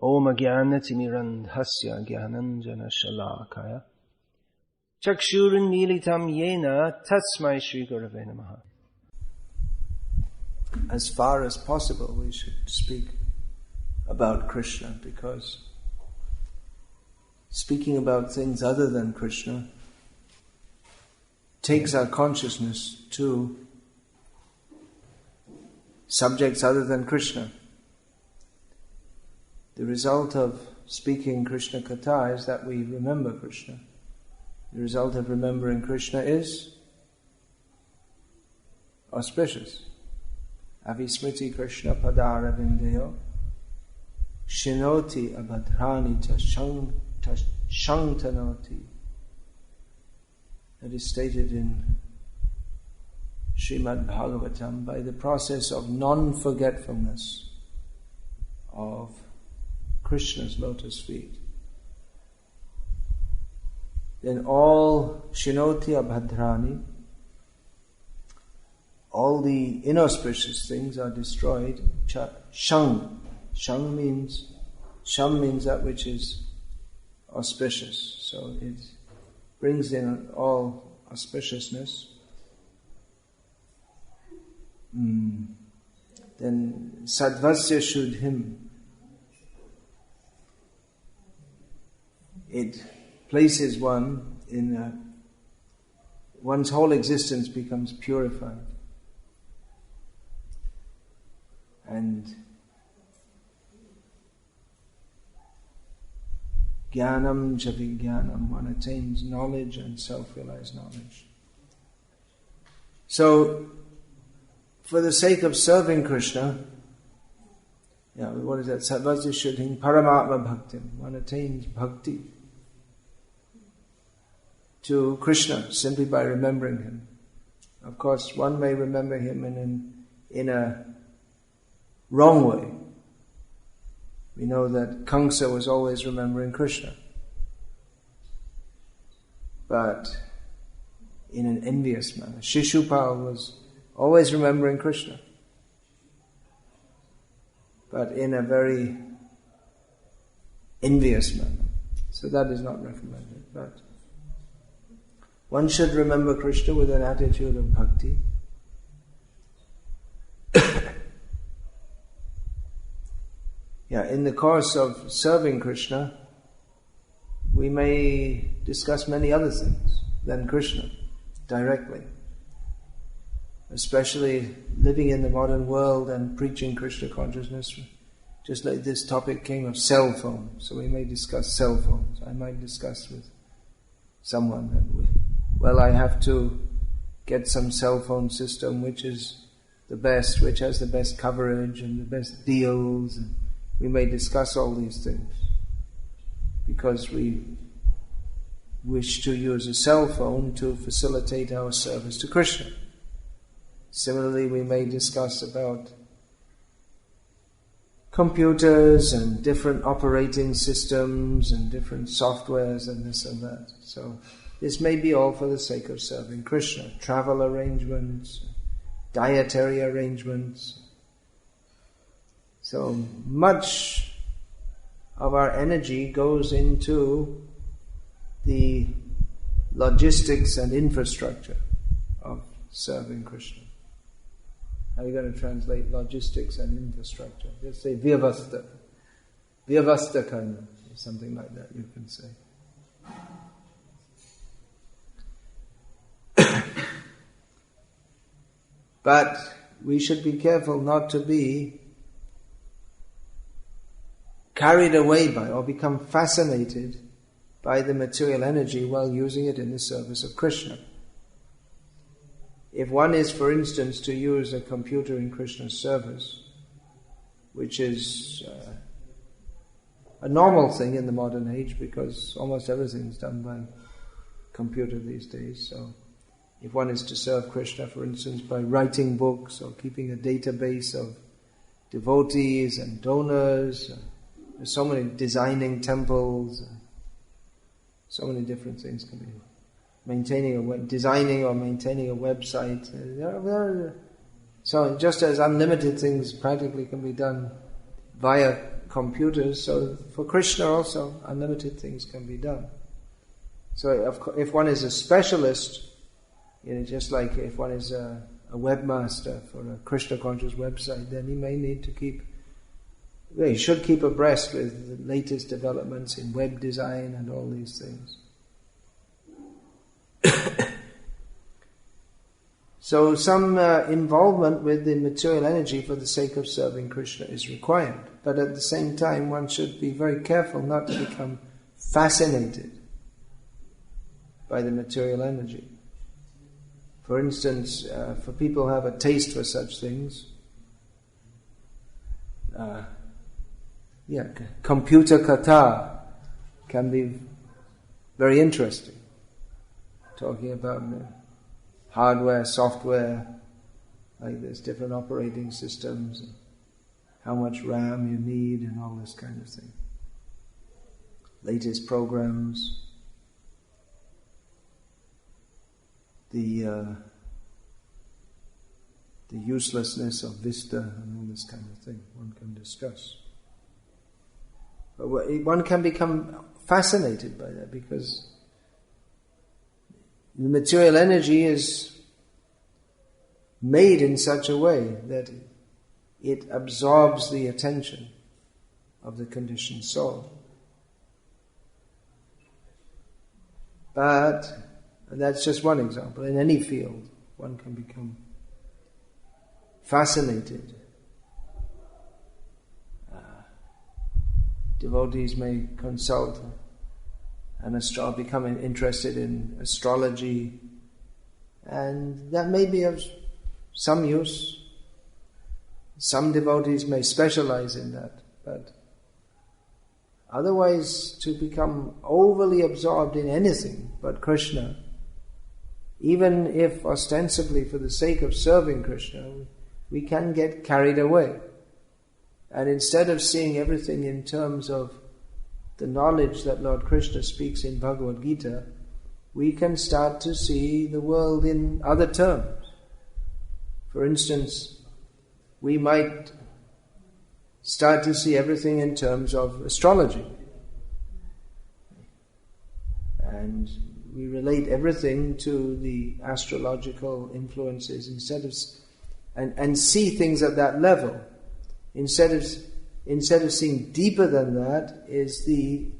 Om Jnanatimirandhasya Jnananjana Shalakaya Chakshurunmilitam Yena Tasmai Shri Gurave Namaha. As far as possible, we should speak about Krishna, because speaking about things other than Krishna takes our consciousness to subjects other than Krishna. The result of speaking Krishna katha is that we remember Krishna. The result of remembering Krishna is auspicious. Avismriti Krishna padara vindeyo shinoti abhadrani ta shangtanoti. That is stated in Srimad Bhagavatam, by the process of non-forgetfulness of Krishna's lotus feet. Then all shinoti abhadrani, all the inauspicious things are destroyed. Sham means that which is auspicious. So it brings in all auspiciousness. Then sadvasya shuddhim, it places one in one's whole existence becomes purified. And jnanam javijnanam, one attains knowledge and self-realized knowledge. So, for the sake of serving Krishna, what is that? Sarvasya shuddhim paramatma bhaktim. One attains bhakti to Krishna simply by remembering him. Of course, one may remember him in a wrong way. We know that Kamsa was always remembering Krishna, but in an envious manner. Shishupal was always remembering Krishna, but in a very envious manner. So that is not recommended. But one should remember Krishna with an attitude of bhakti. In the course of serving Krishna, we may discuss many other things than Krishna directly. Especially living in the modern world and preaching Krishna consciousness. Just like this topic came of cell phones, so we may discuss cell phones. I might discuss with someone that I have to get some cell phone system which is the best, which has the best coverage and the best deals. And we may discuss all these things because we wish to use a cell phone to facilitate our service to Krishna. Similarly, we may discuss about computers and different operating systems and different softwares and this and that. So this may be all for the sake of serving Krishna. Travel arrangements, dietary arrangements. So much of our energy goes into the logistics and infrastructure of serving Krishna. How are you going to translate logistics and infrastructure? Just say vyavastha. Vyavastha karna, or something like that you can say. But we should be careful not to be carried away by or become fascinated by the material energy while using it in the service of Krishna. If one is, for instance, to use a computer in Krishna's service, which is a normal thing in the modern age because almost everything is done by computer these days. So if one is to serve Krishna, for instance, by writing books or keeping a database of devotees and donors, there's so many, designing temples, so many different things can be designing or maintaining a website. So just as unlimited things practically can be done via computers, so for Krishna also unlimited things can be done. So if one is a specialist, just like if one is a webmaster for a Krishna conscious website, then he may need to he should keep abreast with the latest developments in web design and all these things. So some involvement with the material energy for the sake of serving Krishna is required. But at the same time, one should be very careful not to become fascinated by the material energy. For instance, for people who have a taste for such things, computer katha can be very interesting. Talking about hardware, software, like there's different operating systems, and how much RAM you need and all this kind of thing. Latest programs, the uselessness of Vista and all this kind of thing one can discuss. But one can become fascinated by that because the material energy is made in such a way that it absorbs the attention of the conditioned soul. But that's just one example. In any field, one can become fascinated. Devotees may consult and become interested in astrology, and that may be of some use. Some devotees may specialize in that, but otherwise to become overly absorbed in anything but Krishna, even if ostensibly for the sake of serving Krishna, we can get carried away. And instead of seeing everything in terms of the knowledge that Lord Krishna speaks in Bhagavad Gita, we can start to see the world in other terms. For instance, we might start to see everything in terms of astrology. And we relate everything to the astrological influences and see things at that level. Instead of seeing deeper than that is the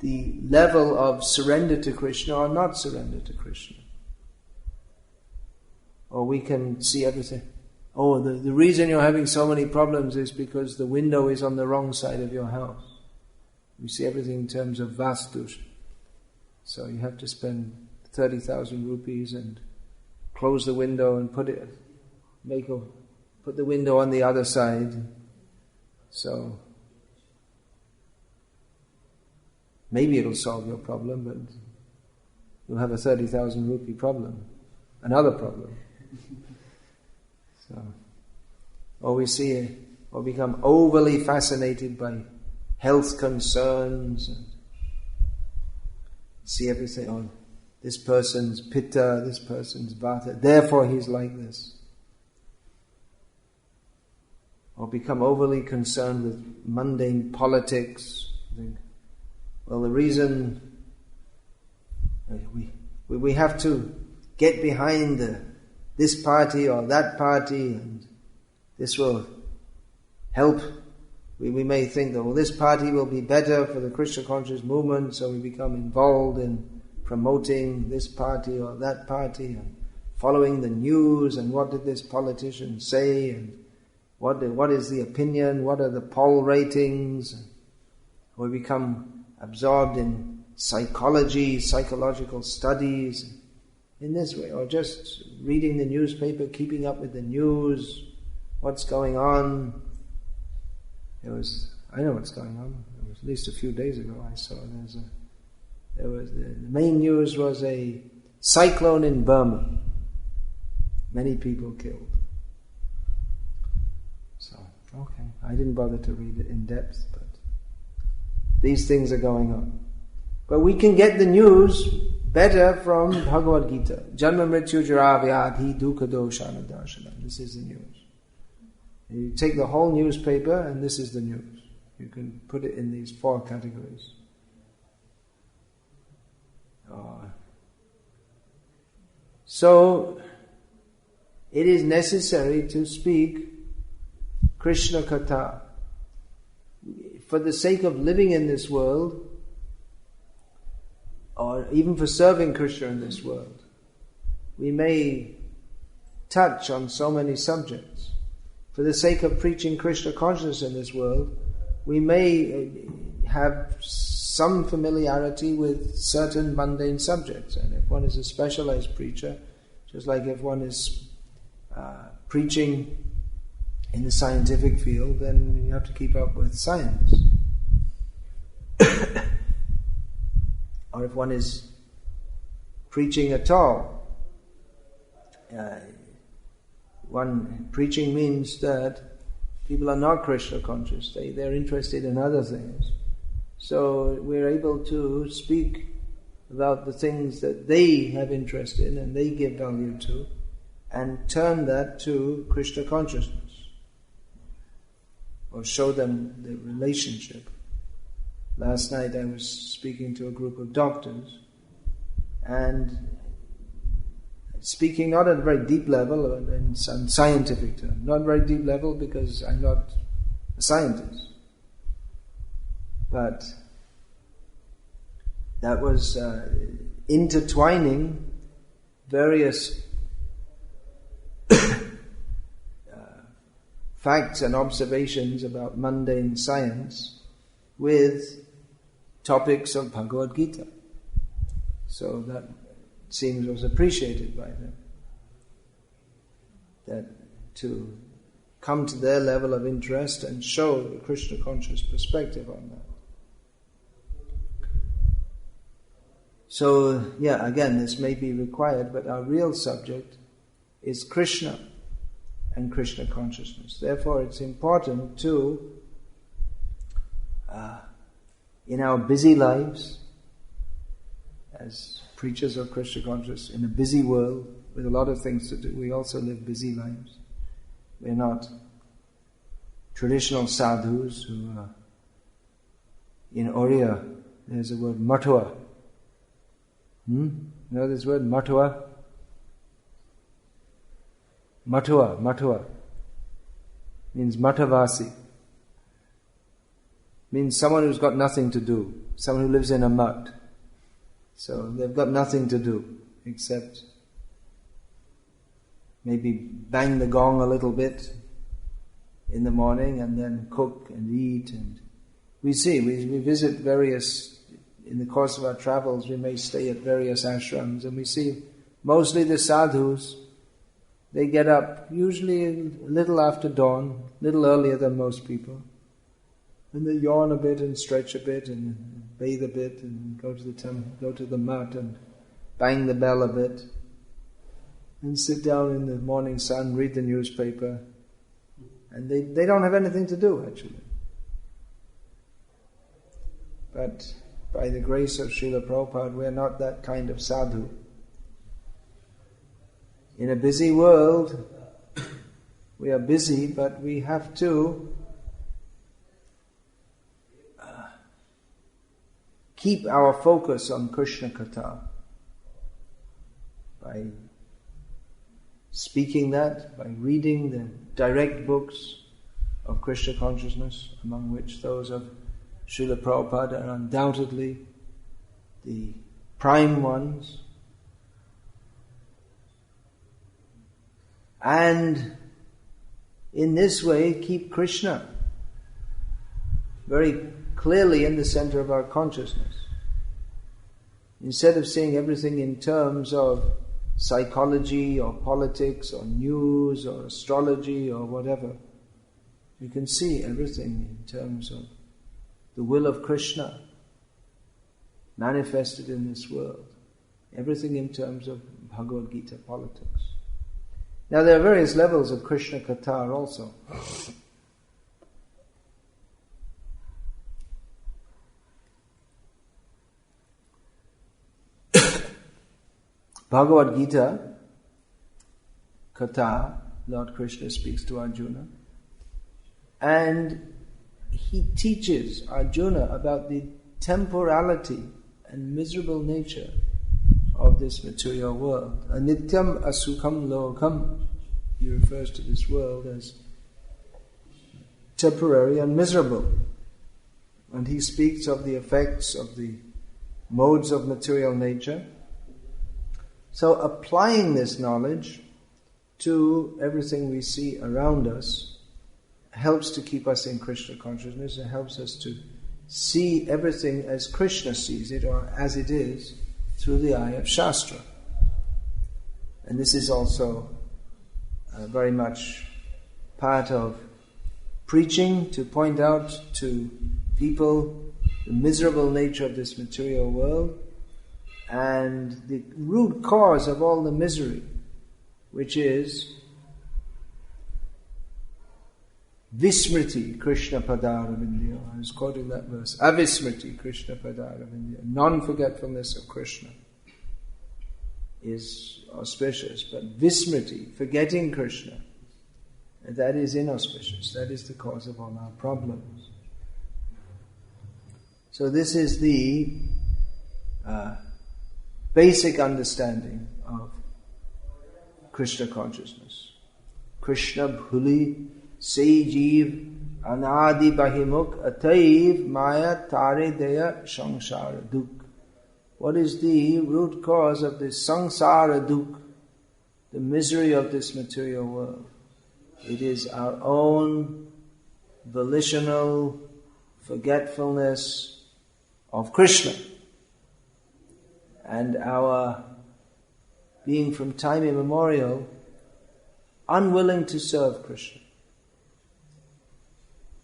level of surrender to Krishna or not surrender to Krishna. Or we can see everything. Oh, the reason you're having so many problems is because the window is on the wrong side of your house. We see everything in terms of vastu. So you have to spend 30,000 rupees and close the window and put the window on the other side. So maybe it'll solve your problem, but you'll have a 30,000 rupee problem, another problem. So, or become overly fascinated by health concerns and see everything. Oh, this person's pitta, this person's vata, therefore he's like this. Or become overly concerned with mundane politics. Think, well, the reason we have to get behind this party or that party, and this will help. We may think that, well, this party will be better for the Krishna conscious movement, so we become involved in promoting this party or that party and following the news and what did this politician say and what is the opinion, what are the poll ratings. We become absorbed in psychology, psychological studies in this way, or just reading the newspaper, keeping up with the news, what's going on. I know what's going on. It was at least a few days ago I saw the main news was a cyclone in Burma. Many people killed. So, okay, I didn't bother to read it in depth, but these things are going on. But we can get the news better from Bhagavad Gita. Janma mrityu jara vyadhi dukkha doshana darshanam. This is the news. You take the whole newspaper and this is the news. You can put it in these 4 categories. So, it is necessary to speak Krishna katha. For the sake of living in this world, or even for serving Krishna in this world, we may touch on so many subjects. For the sake of preaching Krishna consciousness in this world, we may have some familiarity with certain mundane subjects. And if one is a specialized preacher, just like if one is preaching in the scientific field, then you have to keep up with science. Or if one is preaching at all, preaching means that people are not Krishna conscious, they're interested in other things. So we're able to speak about the things that they have interest in and they give value to, and turn that to Krishna consciousness, or show them the relationship. Last night I was speaking to a group of doctors, and speaking not at a very deep level, in some scientific terms, not very deep level because I'm not a scientist, but that was intertwining various facts and observations about mundane science with topics of Bhagavad Gita. So that seems was appreciated by them. That to come to their level of interest and show the Krishna conscious perspective on that. So, again, this may be required, but our real subject is Krishna and Krishna consciousness. Therefore, it's important to, in our busy lives, as preachers of Krishna consciousness, in a busy world with a lot of things to do, we also live busy lives. We're not traditional sadhus who are, in Oriya, there's a word matua. You know this word matua? Matua means matavasi. Means someone who's got nothing to do, someone who lives in a mutt. So they've got nothing to do except maybe bang the gong a little bit in the morning and then cook and eat. And we visit various, in the course of our travels, we may stay at various ashrams, and we see mostly the sadhus, they get up usually a little after dawn, a little earlier than most people, and they yawn a bit and stretch a bit and bathe a bit and go to the temple, go to the mat and bang the bell a bit and sit down in the morning sun, read the newspaper, and they don't have anything to do actually. But by the grace of Srila Prabhupada, we are not that kind of sadhu. In a busy world, we are busy, but we have to keep our focus on Krishna katha by speaking that, by reading the direct books of Krishna consciousness, among which those of Srila Prabhupada are undoubtedly the prime ones. And in this way keep Krishna very clearly in the center of our consciousness. Instead of seeing everything in terms of psychology or politics or news or astrology or whatever, you can see everything in terms of the will of Krishna manifested in this world. Everything in terms of Bhagavad Gita politics. Now there are various levels of Krishna katha also. Bhagavad Gita katha, Lord Krishna speaks to Arjuna, and he teaches Arjuna about the temporality and miserable nature of this material world. Anityam asukham lokam. He refers to this world as temporary and miserable. And he speaks of the effects of the modes of material nature. So applying this knowledge to everything we see around us helps to keep us in Krishna consciousness. It helps us to see everything as Krishna sees it, or as it is, through the eye of Shastra. And this is also very much part of preaching, to point out to people the miserable nature of this material world and the root cause of all the misery, which is Vismriti Krishna Padaravindiya. I was quoting that verse. Avismriti Krishna Padaravindiya. Non-forgetfulness of Krishna is auspicious, but Vismriti, forgetting Krishna, that is inauspicious. That is the cause of all our problems. So this is the basic understanding of Krishna consciousness. Krishna bhuli sei jeev anadi bahimuk ataiv maya tare deya samsara duk. What is the root cause of this samsara duk, the misery of this material world? It is our own volitional forgetfulness of Krishna, and our being from time immemorial unwilling to serve Krishna.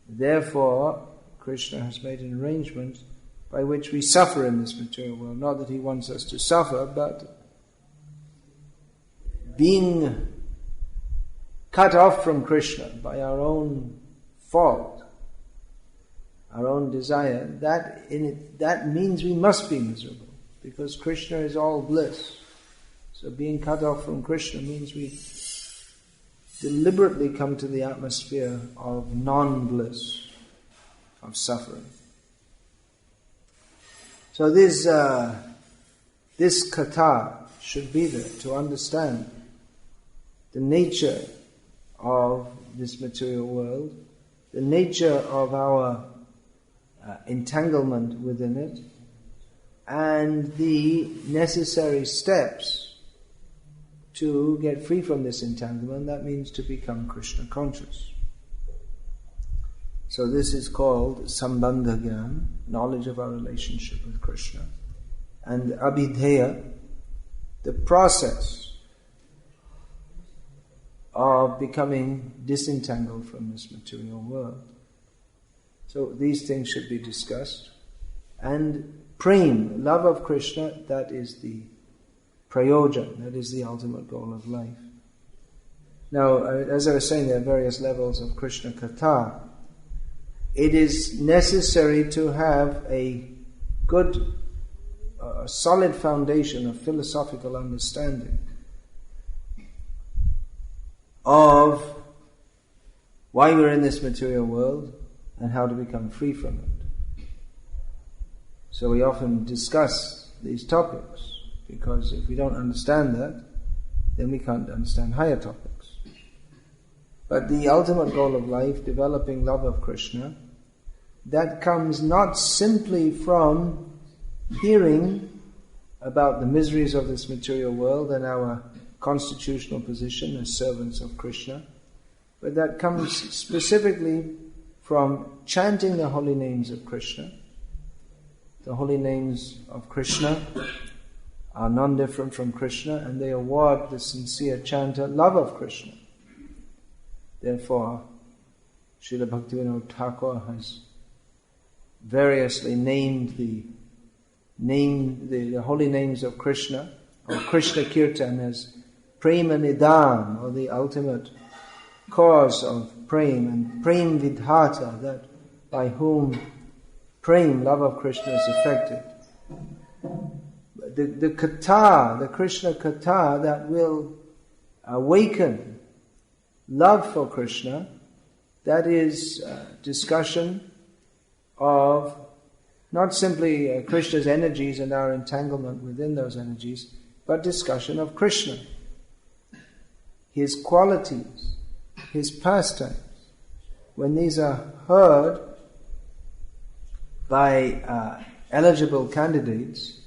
Therefore, Krishna has made an arrangement by which we suffer in this material world. Not that he wants us to suffer, but being cut off from Krishna by our own fault, our own desire, that means we must be miserable, because Krishna is all bliss. So being cut off from Krishna means we deliberately come to the atmosphere of non-bliss, of suffering. So this katha should be there to understand the nature of this material world, the nature of our entanglement within it, and the necessary steps to get free from this entanglement. That means to become Krishna conscious. So this is called Sambandha Gyan, knowledge of our relationship with Krishna. And Abhidheya, the process of becoming disentangled from this material world. So these things should be discussed. And prem, love of Krishna, that is the prayojan, that is the ultimate goal of life. Now, as I was saying, there are various levels of Krishna katha. It is necessary to have a good, solid foundation of philosophical understanding of why we're in this material world and how to become free from it. So we often discuss these topics, because if we don't understand that, then we can't understand higher topics. But the ultimate goal of life, developing love of Krishna, that comes not simply from hearing about the miseries of this material world and our constitutional position as servants of Krishna, but that comes specifically from chanting the holy names of Krishna. The holy names of Krishna are non-different from Krishna, and they award the sincere chanter love of Krishna. Therefore, Srila Bhaktivinoda Thakur has variously named the holy names of Krishna, or Krishna Kirtan, as Prema Nidhan, or the ultimate cause of prem, and Prem Vidhata, that by whom prem, love of Krishna, is affected. The katha, the Krishna katha, that will awaken love for Krishna, that is discussion of not simply Krishna's energies and our entanglement within those energies, but discussion of Krishna, his qualities, his pastimes. When these are heard by eligible candidates,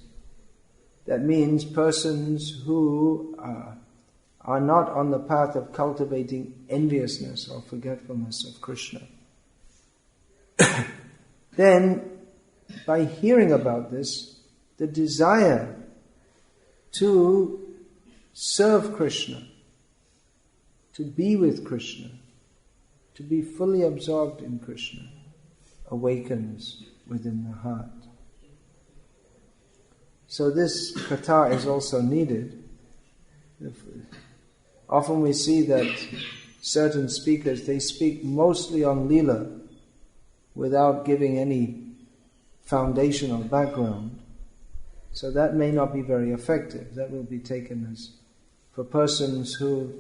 that means persons who are not on the path of cultivating enviousness or forgetfulness of Krishna. Then, by hearing about this, the desire to serve Krishna, to be with Krishna, to be fully absorbed in Krishna, awakens within the heart. So this katha is also needed. Often we see that certain speakers, they speak mostly on Leela without giving any foundational background. So that may not be very effective. That will be taken as for persons who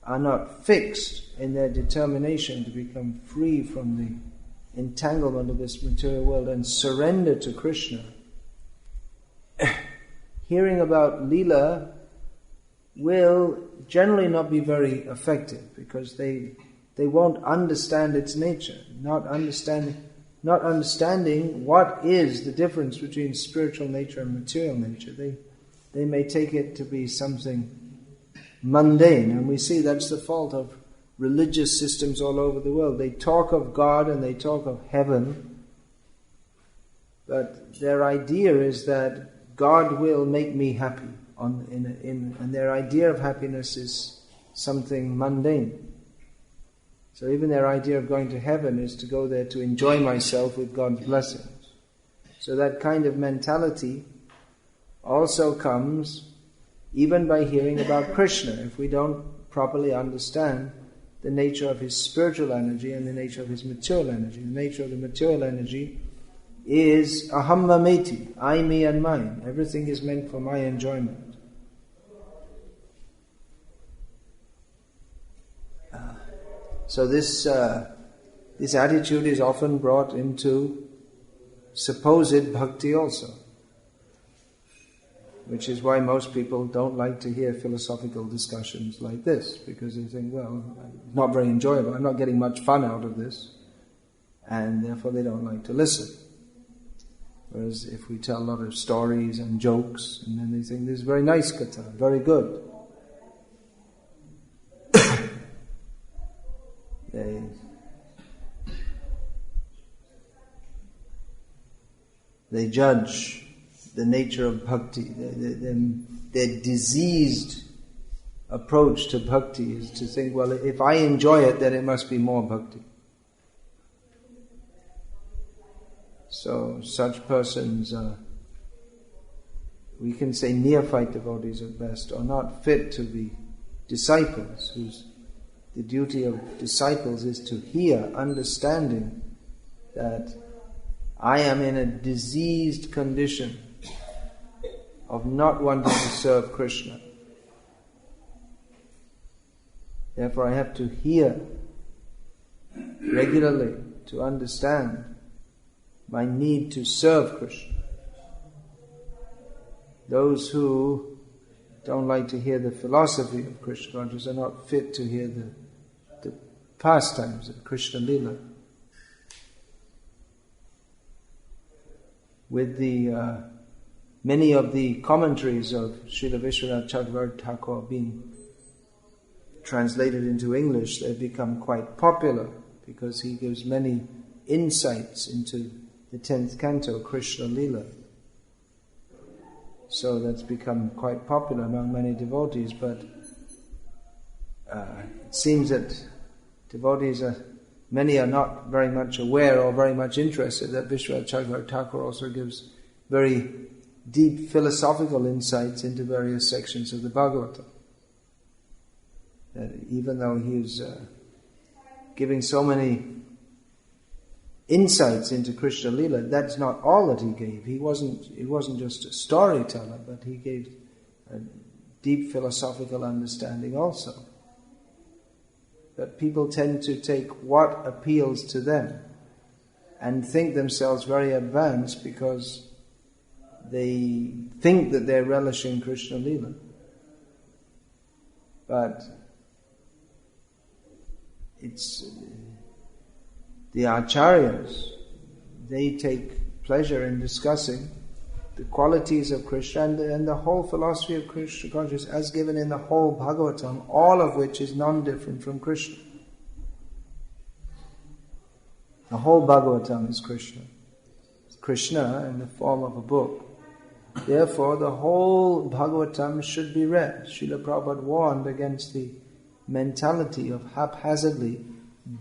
are not fixed in their determination to become free from the entanglement of this material world and surrender to Krishna. Hearing about Leela will generally not be very effective because they won't understand its nature, not understanding what is the difference between spiritual nature and material nature. They may take it to be something mundane, and we see that's the fault of religious systems all over the world. They talk of God and they talk of heaven, but their idea is that God will make me happy, and their idea of happiness is something mundane. So even their idea of going to heaven is to go there to enjoy myself with God's blessings. So that kind of mentality also comes even by hearing about Krishna. If we don't properly understand the nature of his spiritual energy and the nature of his material energy. The nature of the material energy is aham mameti, I, me and mine. Everything is meant for my enjoyment. So this attitude is often brought into supposed bhakti also, which is why most people don't like to hear philosophical discussions like this, because they think, well, not very enjoyable, I'm not getting much fun out of this, and therefore they don't like to listen. Whereas if we tell a lot of stories and jokes, and then they think, this is very nice katha, very good. They judge the nature of bhakti. Their diseased approach to bhakti is to think, well, if I enjoy it, then it must be more bhakti. So such persons, we can say neophyte devotees at best, are not fit to be disciples, whose the duty of disciples is to hear, understanding that I am in a diseased condition of not wanting to serve Krishna. Therefore I have to hear regularly to understand my need to serve Krishna. Those who don't like to hear the philosophy of Krishna consciousness are not fit to hear the pastimes of Krishna Lila. With the many of the commentaries of Srila Vishwanath Chakravarti Thakur being translated into English, they've become quite popular because he gives many insights into the 10th canto, Krishna Lila. So that's become quite popular among many devotees, but it seems that devotees many are not very much aware or very much interested that Vishwanath Chakravarti Thakur also gives very deep philosophical insights into various sections of the Bhagavatam. That even though he's giving so many insights into Krishna Lila, that's not all that he gave. He wasn't just a storyteller, but he gave a deep philosophical understanding also. But people tend to take what appeals to them. and think themselves very advanced because they think that they're relishing Krishna Leela. But it's the acharyas, they take pleasure in discussing the qualities of Krishna and the whole philosophy of Krishna consciousness as given in the whole Bhagavatam, all of which is non-different from Krishna. The whole Bhagavatam is Krishna. It's Krishna in the form of a book. Therefore, the whole Bhagavatam should be read. Srila Prabhupada warned against the mentality of haphazardly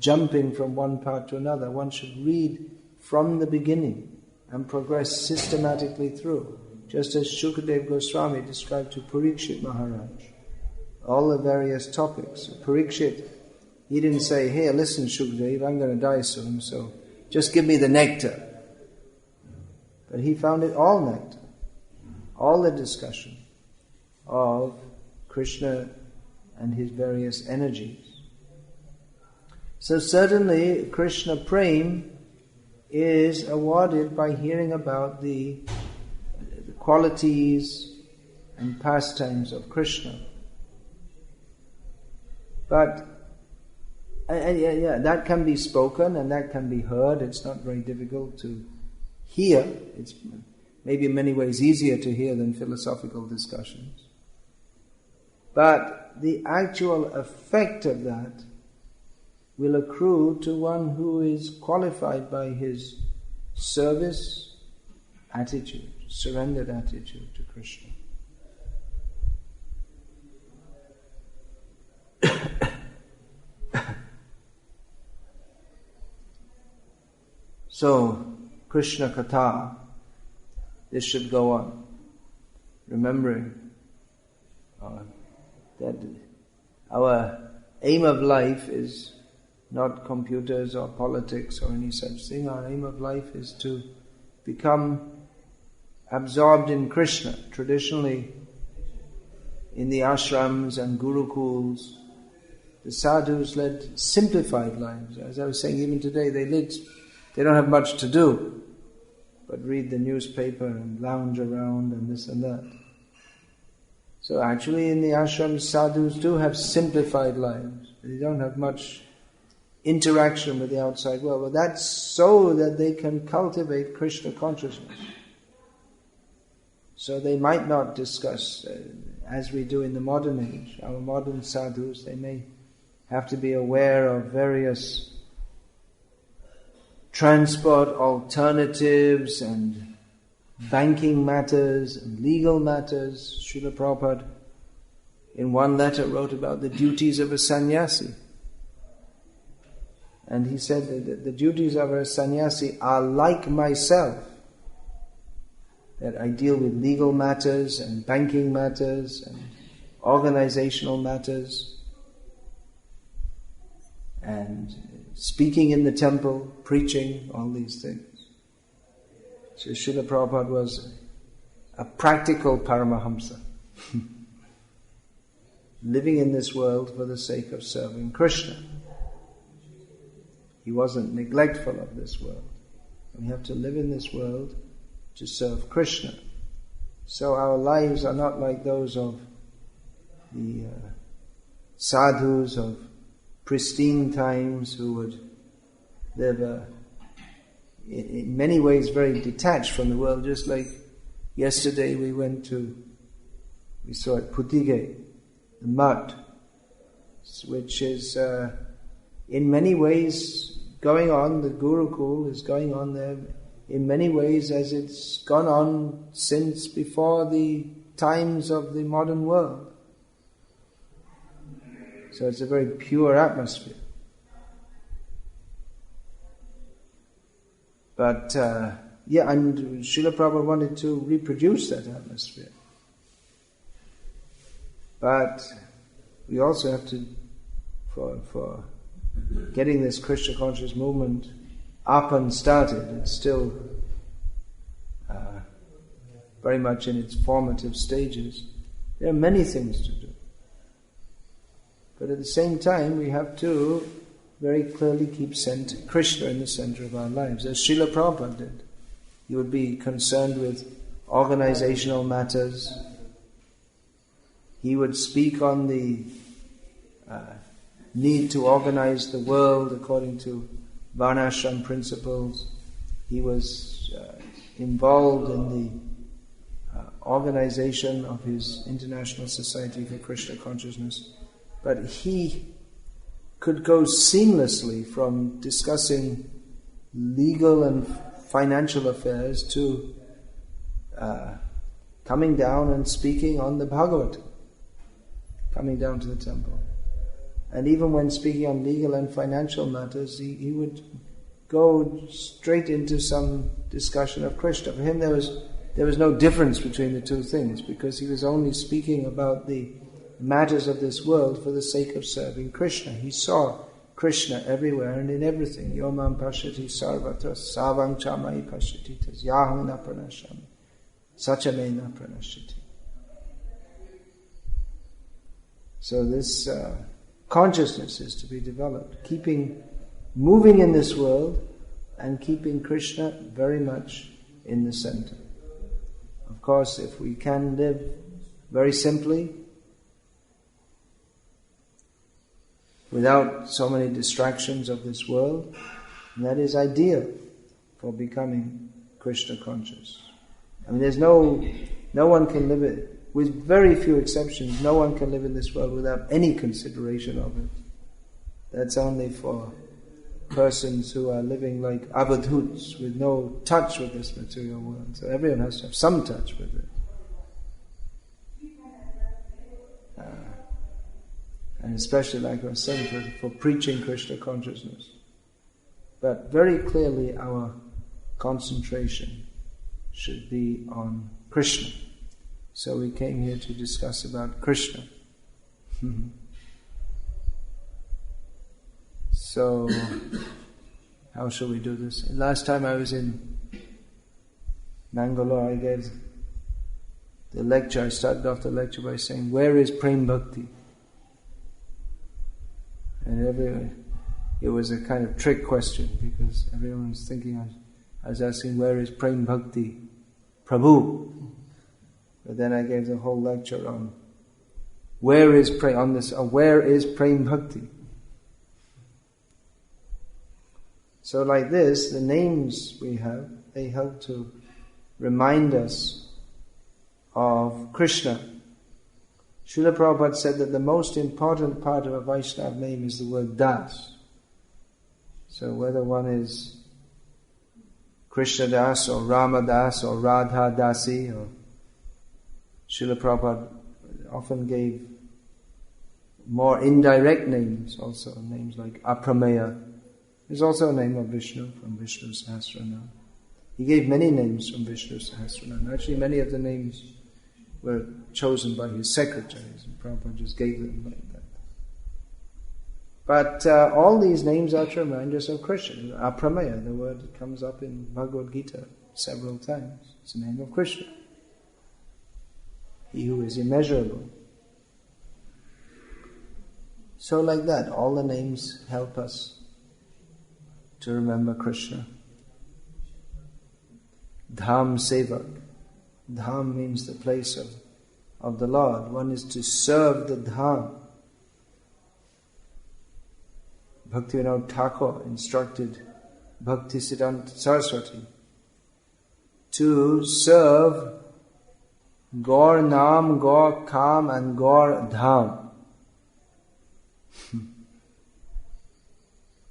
jumping from one part to another. One should read from the beginning and progress systematically through, just as Shukadev Goswami described to Parikshit Maharaj all the various topics. Parikshit, he didn't say, "Hey, listen, Shukadev, I'm going to die soon, so just give me the nectar." But he found it all nectar, all the discussion of Krishna and his various energies. So certainly Krishna Prem is awarded by hearing about the qualities and pastimes of Krishna. But that can be spoken and that can be heard. It's not very difficult to hear. It's maybe in many ways easier to hear than philosophical discussions. But the actual effect of that will accrue to one who is qualified by his service attitude, surrendered attitude to Krishna. So, Krishna katha, this should go on, remembering that our aim of life is not computers or politics or any such thing. Our aim of life is to become absorbed in Krishna. Traditionally, in the ashrams and gurukuls, the sadhus led simplified lives. As I was saying, even today, they don't have much to do but read the newspaper and lounge around and this and that. So actually in the ashrams, sadhus do have simplified lives. They don't have much interaction with the outside world. But that's so that they can cultivate Krishna consciousness. So they might not discuss, as we do in the modern age, our modern sadhus, they may have to be aware of various transport alternatives and banking matters and legal matters. Srila Prabhupada in one letter wrote about the duties of a sannyasi. And he said that the duties of a sannyasi are like myself. That I deal with legal matters and banking matters and organizational matters and speaking in the temple, preaching, all these things. So Srila Prabhupada was a practical Paramahamsa, living in this world for the sake of serving Krishna. He wasn't neglectful of this world. We have to live in this world to serve Krishna. So our lives are not like those of the sadhus of pristine times who would live in many ways very detached from the world. Just like yesterday we saw at Putige, the mud, which is in many ways going on, the Gurukul is going on there in many ways as it's gone on since before the times of the modern world. So it's a very pure atmosphere. But and Srila Prabhupada wanted to reproduce that atmosphere. But we also have to, for getting this Krishna conscious movement up and started, it's still very much in its formative stages. There are many things to do. But at the same time, we have to very clearly keep Krishna in the center of our lives, as Srila Prabhupada did. He would be concerned with organizational matters. He would speak on the need to organize the world according to Varnashram principles. He was involved in the organization of his International Society for Krishna Consciousness. But he could go seamlessly from discussing legal and financial affairs to coming down and speaking on the Bhagavad, coming down to the temple. And even when speaking on legal and financial matters, he would go straight into some discussion of Krishna. For him there was no difference between the two things, because he was only speaking about the matters of this world for the sake of serving Krishna. He saw Krishna everywhere and in everything. Yomam pashyati sarvatra savang chamai pashyati tasyaham na pranashami sachame na pranashyati. So this consciousness is to be developed, moving in this world and keeping Krishna very much in the center. Of course, if we can live very simply, without so many distractions of this world, that is ideal for becoming Krishna conscious. I mean, there's no one can live it, with very few exceptions, no one can live in this world without any consideration of it. That's only for persons who are living like avadhuts, with no touch with this material world. So everyone has to have some touch with it. And especially, like I was saying, for preaching Krishna consciousness. But very clearly our concentration should be on Krishna. So we came here to discuss about Krishna. So, how shall we do this? Last time I was in Mangalore, I gave the lecture. I started off the lecture by saying, "Where is Prem Bhakti?" And it was a kind of trick question, because everyone was thinking I was asking, "Where is Prem Bhakti? Prabhu?" But then I gave the whole lecture on where is Prem Bhakti? So like this, the names we have, they help to remind us of Krishna. Srila Prabhupada said that the most important part of a Vaishnava name is the word Das. So whether one is Krishna Das or Rama Das or Radha Dasi, or Srila Prabhupada often gave more indirect names also, names like Aprameya. There's also a name of Vishnu from Vishnu Sahasranam. He gave many names from Vishnu Sahasranam. Actually, many of the names were chosen by his secretaries, and Prabhupada just gave them like that. But all these names are to remind us of Krishna. Aprameya, the word that comes up in Bhagavad Gita several times. It's the name of Krishna. He who is immeasurable. So like that, all the names help us to remember Krishna. Dham Sevak. Dham means the place of the Lord. One is to serve the Dham. Bhaktivinoda Thakur instructed Bhaktisiddhanta Saraswati to serve Gaur Nam, Gaur Kam and Gaur Dham.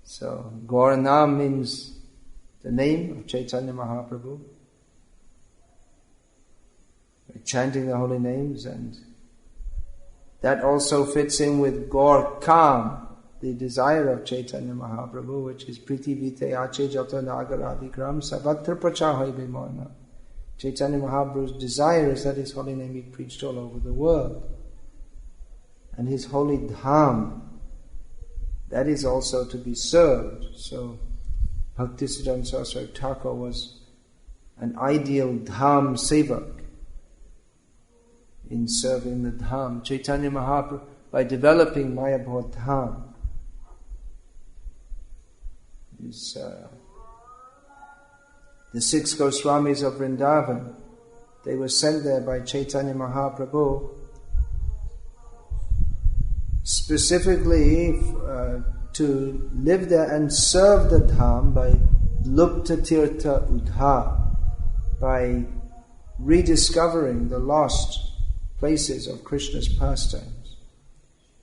So, Gaur Nam means the name of Chaitanya Mahaprabhu. We're chanting the holy names, and that also fits in with Gaur Kam, the desire of Chaitanya Mahaprabhu, which is Priti Vite Ache Jata Nagaradigram Savatra Prachahai Bimana. Chaitanya Mahaprabhu's desire is that his holy name be preached all over the world. And his holy dham, that is also to be served. So Bhaktisiddhanta Saraswati Thakur was an ideal dham sevak in serving the dham. Chaitanya Mahaprabhu, by developing Mayabhava dham, the 6 Goswamis of Vrindavan. They were sent there by Chaitanya Mahaprabhu specifically to live there and serve the Dham by Lupta Tirtha Udha, by rediscovering the lost places of Krishna's pastimes,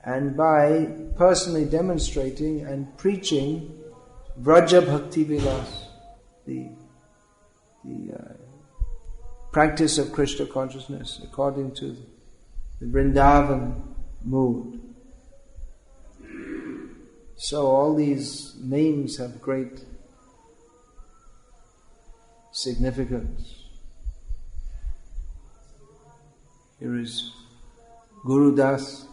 and by personally demonstrating and preaching Vraja Bhakti Vilas, the practice of Krishna consciousness according to the Vrindavan mood. So all these names have great significance. Here is Guru Das.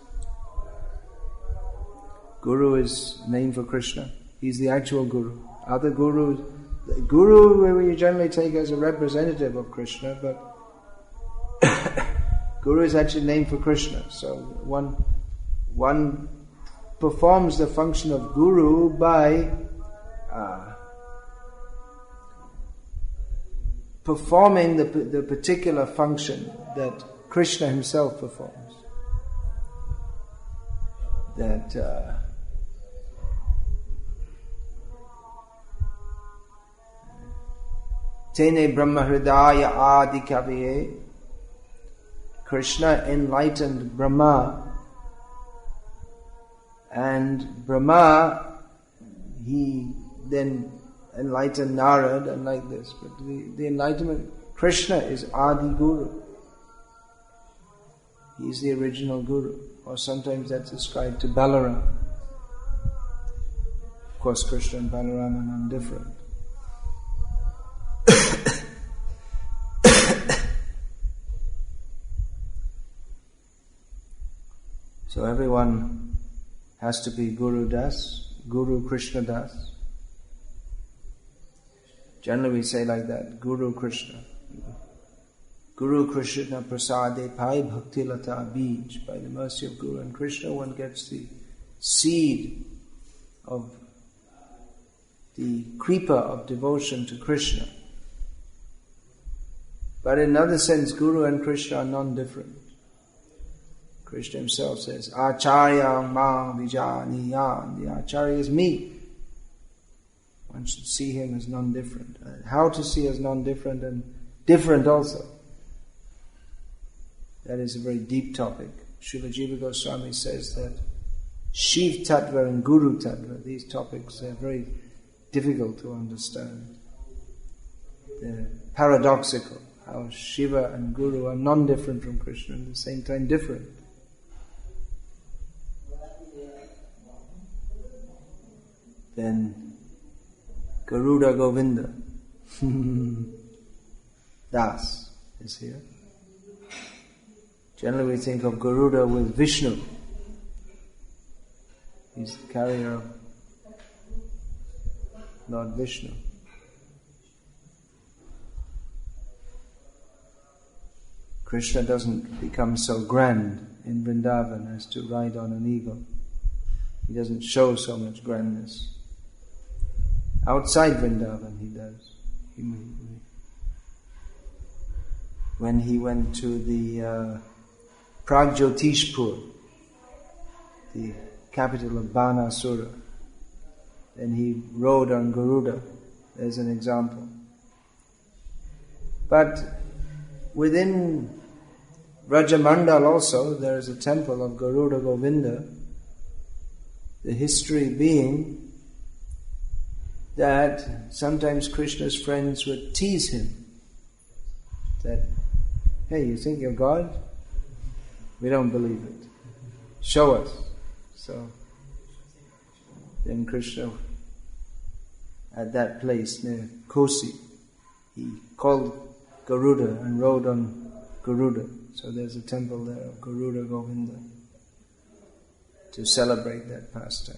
Guru is name for Krishna. He's the actual Guru. Other Gurus, the Guru we generally take as a representative of Krishna, but Guru is actually name for Krishna. So one performs the function of Guru by performing the particular function that Krishna himself performs. That Tene Brahma Hridaya Adi Kaviye, Krishna enlightened Brahma, and Brahma, he then enlightened Narad, and like this. But the enlightenment, Krishna is Adi Guru. He is the original Guru. Or sometimes that's ascribed to Balaram. Of course, Krishna and Balaram are non-different. So everyone has to be Guru Das, Guru Krishna Das. Generally we say like that, Guru Krishna. Guru Krishna Prasade Pai Bhakti Lata Bij. By the mercy of Guru and Krishna, one gets the seed of the creeper of devotion to Krishna. But in another sense, Guru and Krishna are non-different. Krishna himself says, Acharya Mang Vijaniyan. The Acharya is me. One should see him as non-different. How to see as non-different and different also. That is a very deep topic. Srila Jiva Goswami says that Shiv Tattva and Guru Tattva, these topics are very difficult to understand. They're paradoxical. How Shiva and Guru are non-different from Krishna and at the same time different. Then Garuda Govinda Das is here. Generally we think of Garuda with Vishnu. He's the carrier of Lord Vishnu. Krishna doesn't become so grand in Vrindavan as to ride on an eagle. He doesn't show so much grandness. Outside Vrindavan he does. When he went to the Pragjyotishpur, the capital of Banasura, then he rode on Garuda as an example. But within Rajamandal also there is a temple of Garuda Govinda, the history being that sometimes Krishna's friends would tease him that, hey, you think you're God? We don't believe it. Show us. So then Krishna, at that place near Kosi, he called Garuda and rode on Garuda. So there's a temple there of Garuda Govinda to celebrate that pastime.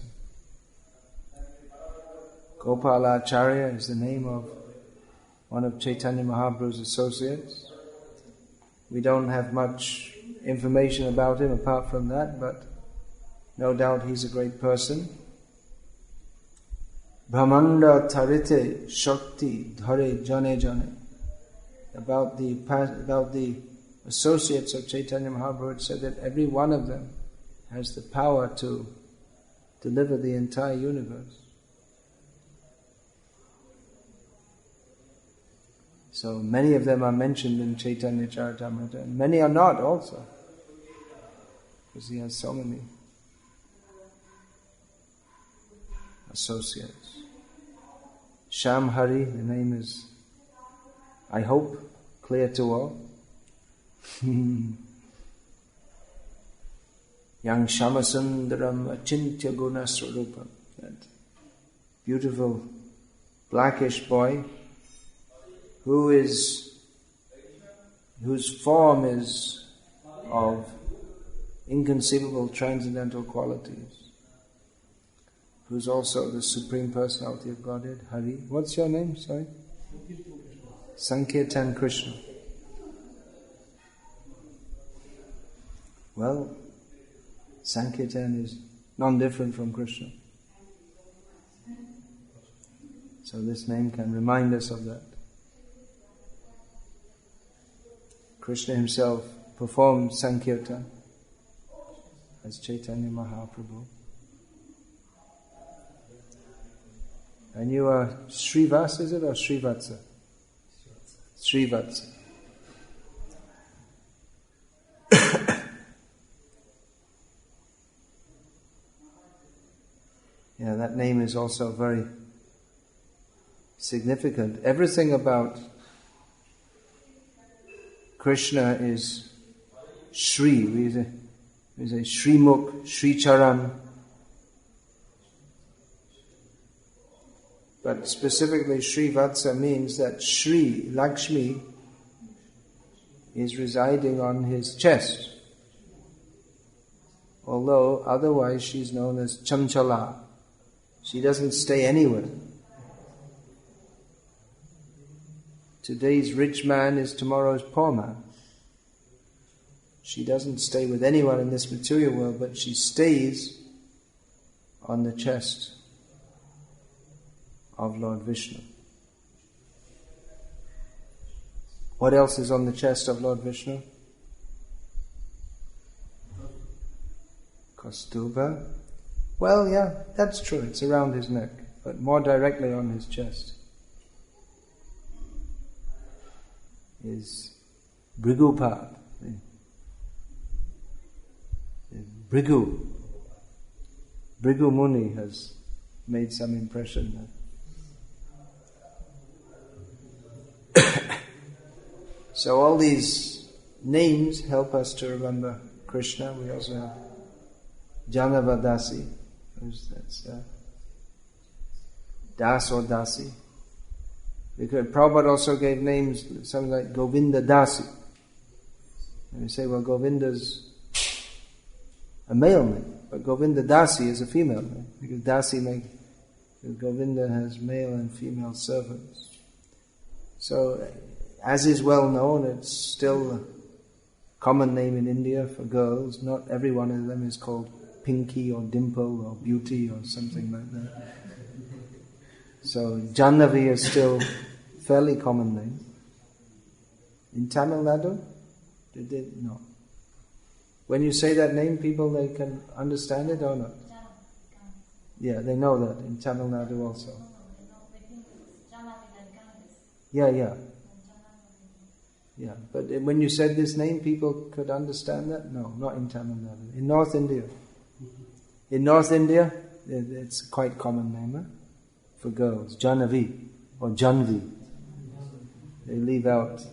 Gopalacharya is the name of one of Chaitanya Mahaprabhu's associates. We don't have much information about him apart from that, but no doubt he's a great person. Brahmanda Tarite Shakti Dhare Jane Jane. About the associates of Chaitanya Mahaprabhu, it said that every one of them has the power to deliver the entire universe. So many of them are mentioned in Chaitanya Charitamrita, and many are not also, because he has so many associates. Sham Hari, the name is, I hope, clear to all. Yang Shamasundaram Achintya Guna Swarupam. That beautiful blackish boy whose form is of inconceivable transcendental qualities, who's also the Supreme Personality of Godhead, Hari. What's your name? Sorry? Sankirtan Krishna. Well, Sankirtan is non-different from Krishna. So this name can remind us of that. Krishna himself performed Sankirtan as Chaitanya Mahaprabhu. And you are Srivas, is it, or Srivatsa? Srivatsa. Yeah, that name is also very significant. Everything about Krishna is Shri. We say Shri Mukh, Shri Charan. But specifically Shri Vatsa means that Shri, Lakshmi, is residing on his chest. Although otherwise she's known as Chanchala. She doesn't stay anywhere. Today's rich man is tomorrow's poor man. She doesn't stay with anyone in this material world, but she stays on the chest of Lord Vishnu. What else is on the chest of Lord Vishnu? Kaustubha. Well, yeah, that's true. It's around his neck, but more directly on his chest is Bhrigupad. Bhrigu Muni has made some impression there. So all these names help us to remember Krishna. We also have Janavadasi, that's Das or Dasi. Because Prabhupada also gave names, something like Govinda Dasi. And you say, well, Govinda's a male name, but Govinda Dasi is a female name, because because Govinda has male and female servants. So, as is well known, it's still a common name in India for girls. Not every one of them is called Pinky or Dimple or Beauty or something like that. So Jannavi is still a fairly common name. In Tamil Nadu? No. When you say that name, people, they can understand it or not? Yeah, they know that in Tamil Nadu also. Yeah. Yeah, but when you said this name, people could understand that? No, not in Tamil Nadu. In North India. In North India, it's a quite common name for girls. Janavi or Janvi. They leave out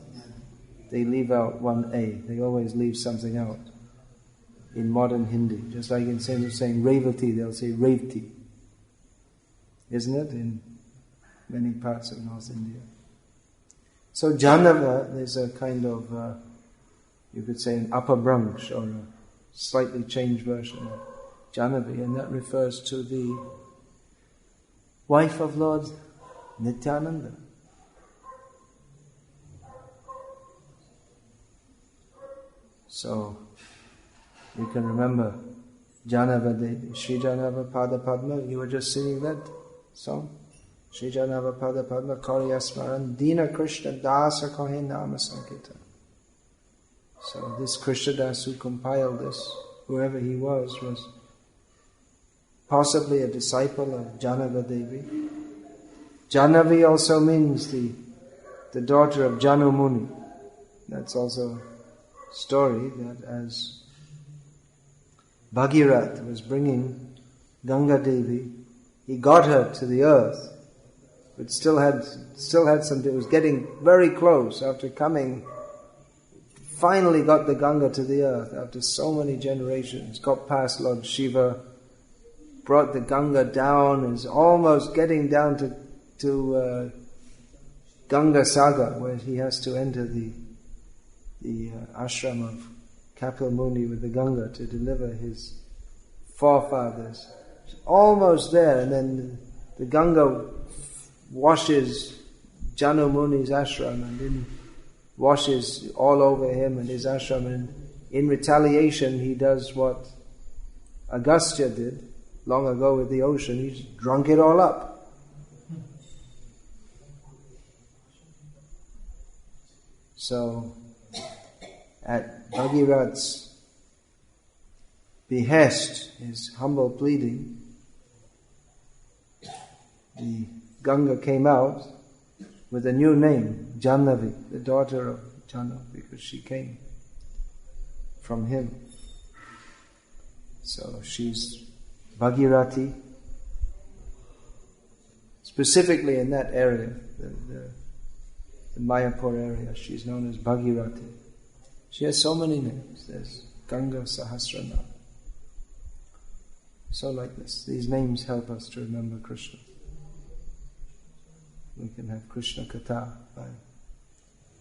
one A. They always leave something out. In modern Hindi. Just like instead of saying Revati, they'll say Revti. Isn't it? In many parts of North India. So Janava is a kind of, you could say an upper branch or a slightly changed version of Janavi, and that refers to the wife of Lord Nityananda. So you can remember Janava Devi, Sri Janava Pada Padma. You were just singing that song. Shri Janava Pada Padma Karyasmaran Dina Krishna Dasa Kohe Nama Sankita. So this Krishna Das who compiled this, whoever he was possibly a disciple of Janava Devi. Janavi also means the daughter of Janu Muni. That's also a story that as Bhagirath was bringing Ganga Devi, he got her to the earth, but still had some, it was getting very close after coming, finally got the Ganga to the earth after so many generations, got past Lord Shiva, brought the Ganga down, is almost getting down to Ganga Saga, where he has to enter the ashram of Kapil Muni with the Ganga to deliver his forefathers. It's almost there, and then the Ganga washes Janu Muni's ashram and then washes all over him and his ashram, and in retaliation he does what Agastya did long ago with the ocean. He's drunk it all up. So at Bhagirath's behest, his humble pleading, the Ganga came out with a new name, Jannavi, the daughter of Janu, because she came from him. So she's Bhagirathi, specifically in that area, the Mayapur area, she's known as Bhagirathi. She has so many names. There's Ganga Sahasranam. So like this, these names help us to remember Krishna. We can have Krishna katha by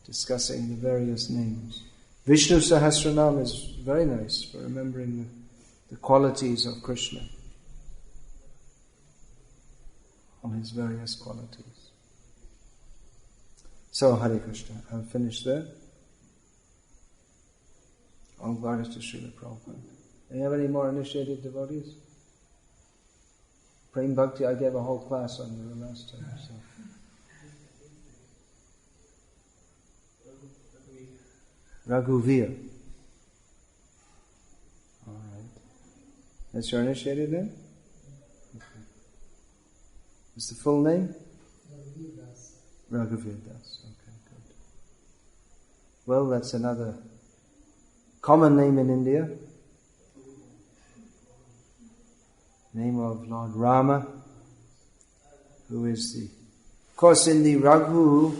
discussing the various names. Vishnu Sahasranam is very nice for remembering the qualities of Krishna, all his various qualities. So, Hare Krishna. I'll finish there. All glories to Srila Prabhupada. Do you have any more initiated devotees? Prem Bhakti, I gave a whole class on you the last time. So. Raghuvir. All right. That's your initiated name? Okay. What's the full name? Raghuvir Das. Okay, good. Well, that's another common name in India. Name of Lord Rama, who is of course in the Raghu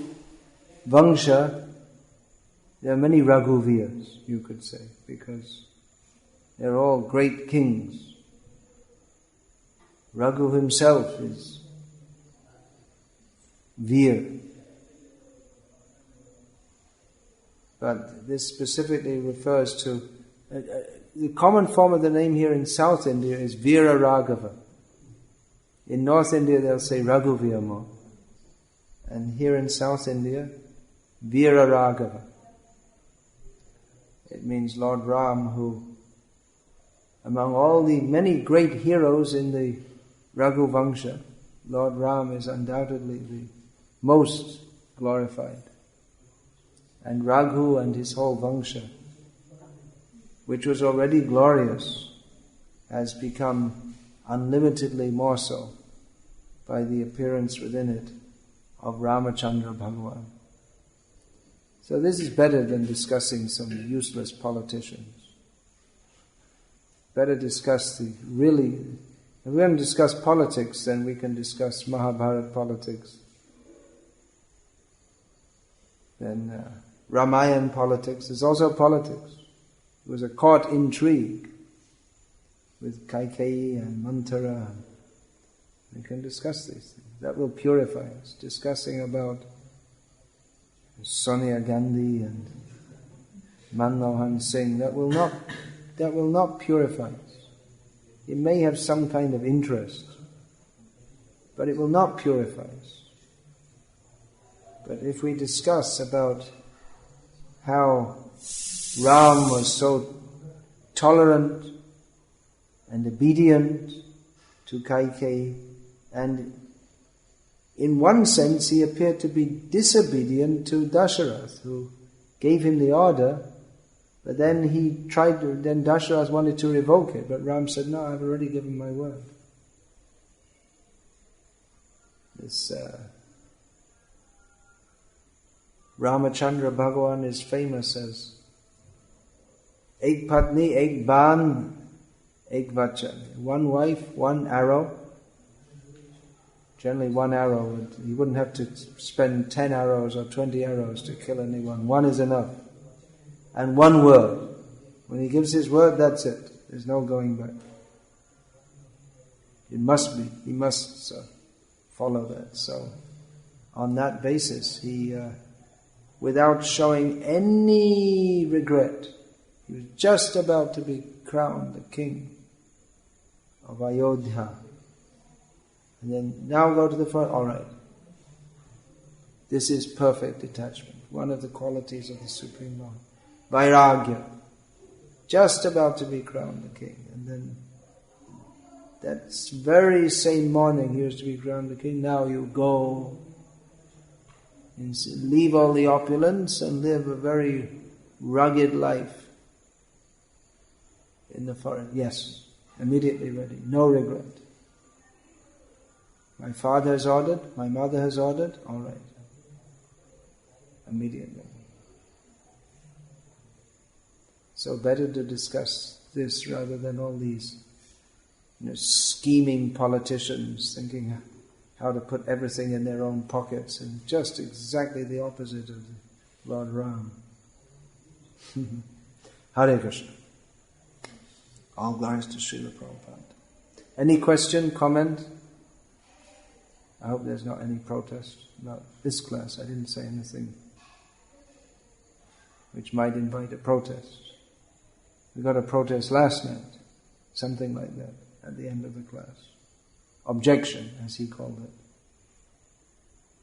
Vangsha, there are many Raghuvirs, you could say, because they're all great kings. Raghu himself is Vir. But this specifically refers to the common form of the name here in South India is Veera Raghava. In North India they'll say Raghuvir more. And here in South India, Veera Raghava. It means Lord Ram, who among all the many great heroes in the Raghu Vangsha, Lord Ram is undoubtedly the most glorified. And Raghu and his whole Vangsha, which was already glorious, has become unlimitedly more so by the appearance within it of Ramachandra Bhagavan. So this is better than discussing some useless politicians. Better discuss if we're going to discuss politics, then we can discuss Mahabharata politics. Then Ramayan politics is also politics. It was a court intrigue with Kaikeyi and Manthara. We can discuss these things. That will purify us. Discussing about Sonia Gandhi and Manmohan Singh, that will not purify us. It may have some kind of interest, but it will not purify us. But if we discuss about how Ram was so tolerant and obedient to Kaikeyi, and in one sense he appeared to be disobedient to Dasharath, who gave him the order, but then then Dasharath wanted to revoke it, but Ram said, no, I've already given my word. This Ramachandra Bhagavan is famous as Ek Patni, Ek Ban, Ek Vachan. One wife, one arrow. Generally one arrow. You wouldn't have to spend 10 arrows or 20 arrows to kill anyone. One is enough. And one word. When he gives his word, that's it. There's no going back. It must be. He must follow that. So, on that basis, he, without showing any regret, he was just about to be crowned the king of Ayodhya. And then, now go to the front. All right. This is perfect detachment. One of the qualities of the Supreme Lord. Vairagya. Just about to be crowned the king. And then, that very same morning he was to be crowned the king. Now you go and leave all the opulence and live a very rugged life in the forest. Yes, immediately ready. No regret. My father has ordered, my mother has ordered, all right. Immediately. So better to discuss this rather than all these scheming politicians thinking how to put everything in their own pockets, and just exactly the opposite of Lord Ram. Hare Krishna. All glories to Srila Prabhupada. Any question, comment? I hope there's not any protest about this class. I didn't say anything which might invite a protest. We got a protest last night, something like that, at the end of the class. Objection, as he called it.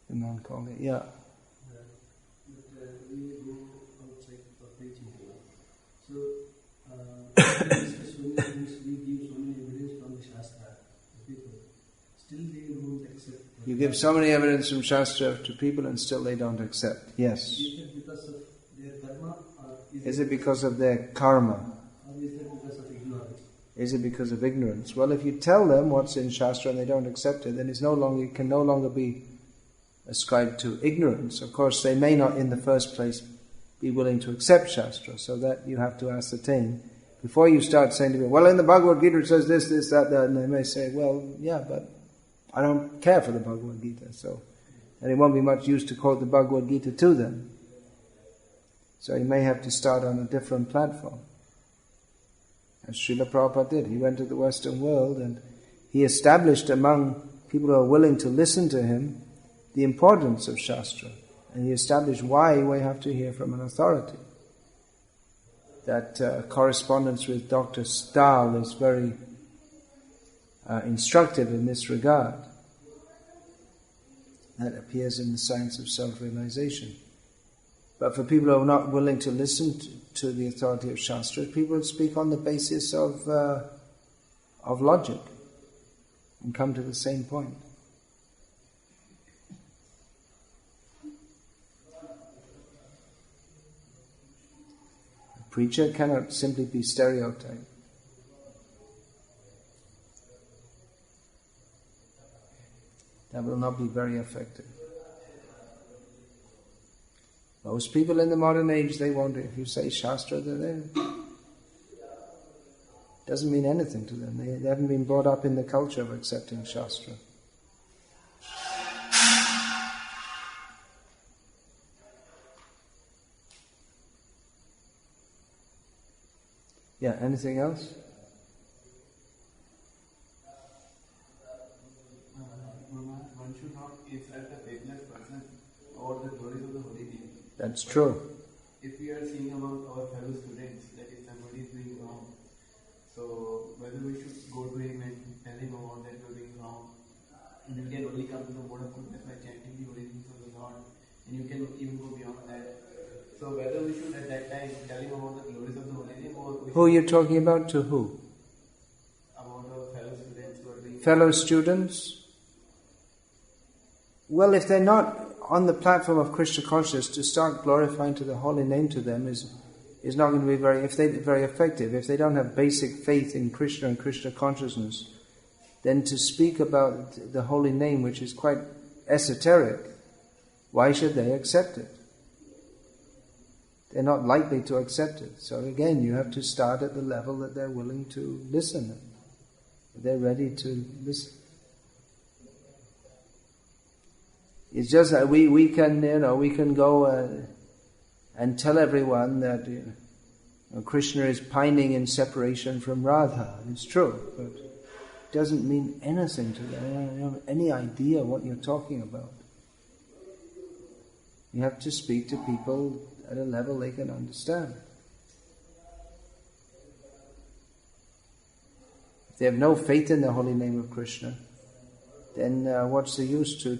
The man called it, yeah. We go outside for preaching. So, we give so many evidence from the Shastra to people. Still they don't accept. You give so many evidence from Shastra to people and still they don't accept. Yes. Is it because of their karma, or is it because of their karma? Or is it because of ignorance? Is it because of ignorance? Well, if you tell them what's in Shastra and they don't accept it, then it can no longer be ascribed to ignorance. Of course, they may not in the first place be willing to accept Shastra, so that you have to ascertain. Before you start saying to me, well, in the Bhagavad Gita it says this, this, that, and they may say, well, yeah, but I don't care for the Bhagavad Gita, and it won't be much use to quote the Bhagavad Gita to them. So you may have to start on a different platform. As Srila Prabhupada did. He went to the Western world and he established among people who are willing to listen to him the importance of Shastra. And he established why we have to hear from an authority. That correspondence with Dr. Stahl is very instructive in this regard. That appears in the Science of Self-Realization. But for people who are not willing to listen to the authority of Shastra, people speak on the basis of logic and come to the same point. A preacher cannot simply be stereotyped. That will not be very effective. Most people in the modern age, they won't. If you say Shastra, it doesn't mean anything to them. They haven't been brought up in the culture of accepting Shastra. Yeah, anything else? One should not insult a faithless person or the glories of the holy name. That's true. If we are seeing about our fellow students, that if somebody is doing wrong, so whether we should go to him and tell him about that you're doing wrong, and you can only come to the mode of goodness by chanting the holy names of the Lord, and you can even go beyond that. So whether we should at that time tell him about the glories of the holy name, or who are you talking about? To who? About our fellow students who are doing fellow students? Well, if they're not on the platform of Krishna consciousness, to start glorifying to the holy name to them is not going to be very effective. If they don't have basic faith in Krishna and Krishna consciousness, then to speak about the holy name, which is quite esoteric, why should they accept it? They're not likely to accept it. So again, you have to start at the level that they're willing to listen. They're ready to listen. It's just that we can go and tell everyone that Krishna is pining in separation from Radha. It's true, but it doesn't mean anything to them. They don't have any idea what you're talking about. You have to speak to people at a level they can understand. If they have no faith in the holy name of Krishna, then what's the use to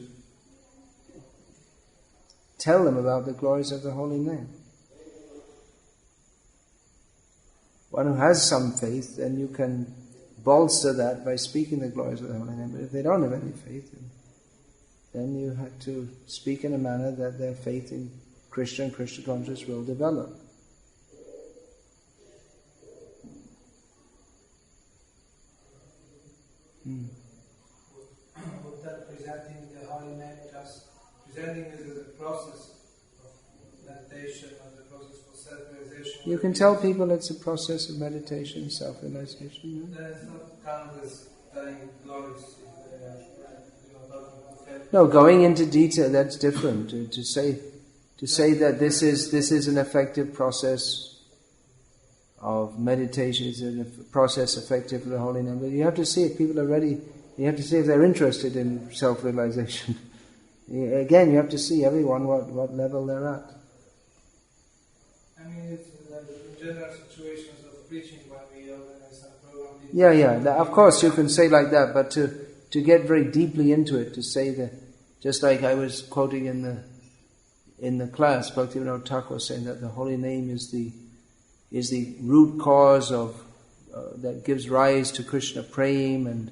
tell them about the glories of the holy name? One who has some faith, then you can bolster that by speaking the glories of the holy name. But if they don't have any faith, then you have to speak in a manner that their faith in Krishna and Krishna consciousness will develop. Without presenting the holy name, just presenting it as a process of meditation, or the process for self-realization. You can tell people it's a process of meditation, self-realization. Then it's not counted as telling glories. No, going into detail, that's different. To say that this is an effective process of meditation, it's a process effective for the holy name. But you have to see if people are ready. You have to see if they're interested in self-realization. Again, you have to see everyone what level they're at. I mean, it's like in general situations of preaching when we organize some program. Yeah. Of course, you can say like that, but to get very deeply into it, to say that, just like I was quoting in the class, Bhakti Thakur was saying that the holy name is the root cause of that gives rise to Krishna prema, and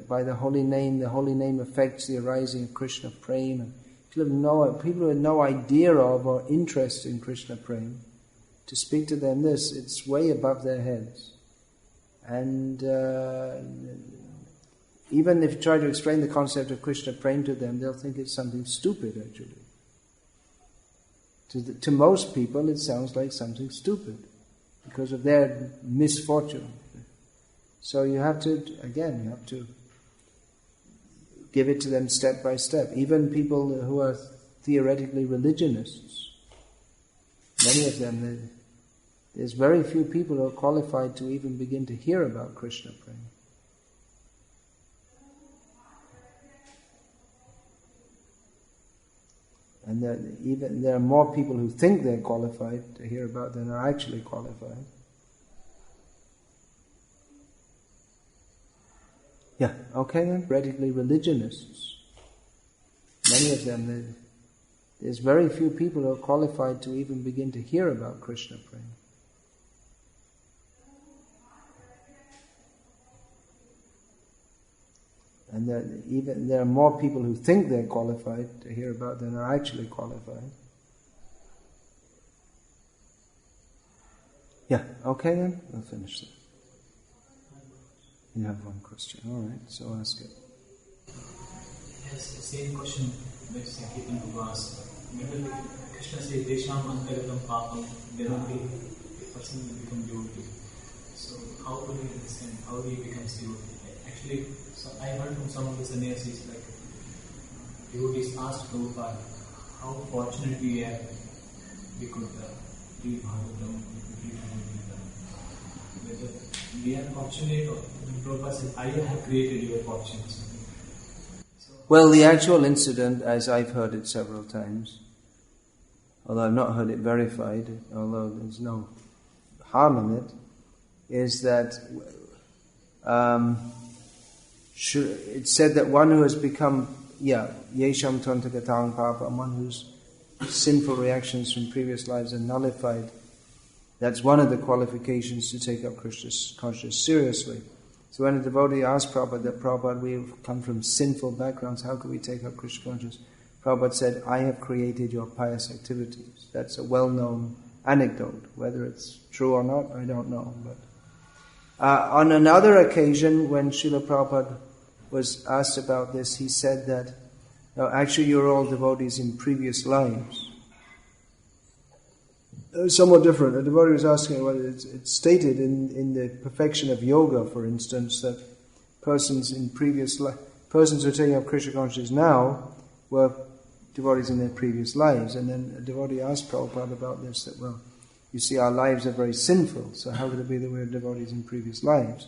by the holy name affects the arising of Krishna prema. People who have no idea of or interest in Krishna prema, to speak to them it's way above their heads. And even if you try to explain the concept of Krishna prema to them, they'll think it's something stupid actually. To most people it sounds like something stupid because of their misfortune. So you have to give it to them step by step. Even people who are theoretically religionists, many of them, there's very few people who are qualified to even begin to hear about Krishna prema. And there are more people who think they're qualified to hear about than are actually qualified. Yeah, okay then. Radically religionists. Many of them, there's very few people who are qualified to even begin to hear about Krishna prema. And there are more people who think they're qualified to hear about than are actually qualified. Yeah, okay then, we'll finish that. You have one question, alright, so ask it. Yes, the same question which Sankeetan Guru asked. When Krishna says, Desham Antaritam Papam, then only a person will become devotee. So how do we understand, how do we become devotee? Actually, so I heard from some of the sannyasis, like devotees asked Prabhupada, how fortunate we are, we could read Bhagavatam, we could read Gita. Whether we are fortunate or Prabhupada said, I have created your fortunes. Well, the actual incident, as I've heard it several times, although I've not heard it verified, although there's no harm in it, is that it's said that one who has become, yesham tantakatang papa, one whose sinful reactions from previous lives are nullified, that's one of the qualifications to take up Krishna's consciousness seriously. So when a devotee asked Prabhupada that, Prabhupada, we've come from sinful backgrounds, how could we take up Krishna consciousness? Prabhupada said, I have created your pious activities. That's a well-known anecdote. Whether it's true or not, I don't know. But on another occasion, when Srila Prabhupada was asked about this, he said that, no, actually you're all devotees in previous lives. Somewhat different. A devotee was asking, well, it's stated in the perfection of yoga, for instance, that persons in previous persons who are taking up Krishna consciousness now were devotees in their previous lives. And then a devotee asked Prabhupada about this, that, well, you see, our lives are very sinful, so how could it be that we're devotees in previous lives?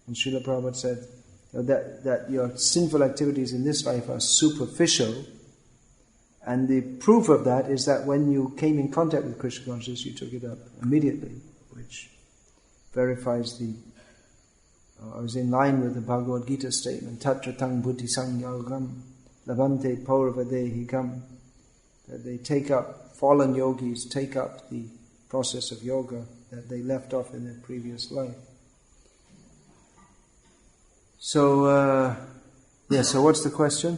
And Srila Prabhupada said that your sinful activities in this life are superficial, and the proof of that is that when you came in contact with Krishna consciousness, you took it up immediately, which verifies I was in line with the Bhagavad Gita statement, Tatra tang buddhi sangyogam labante paurvadehikam, that they take up, fallen yogis take up the process of yoga that they left off in their previous life. So, so what's the question?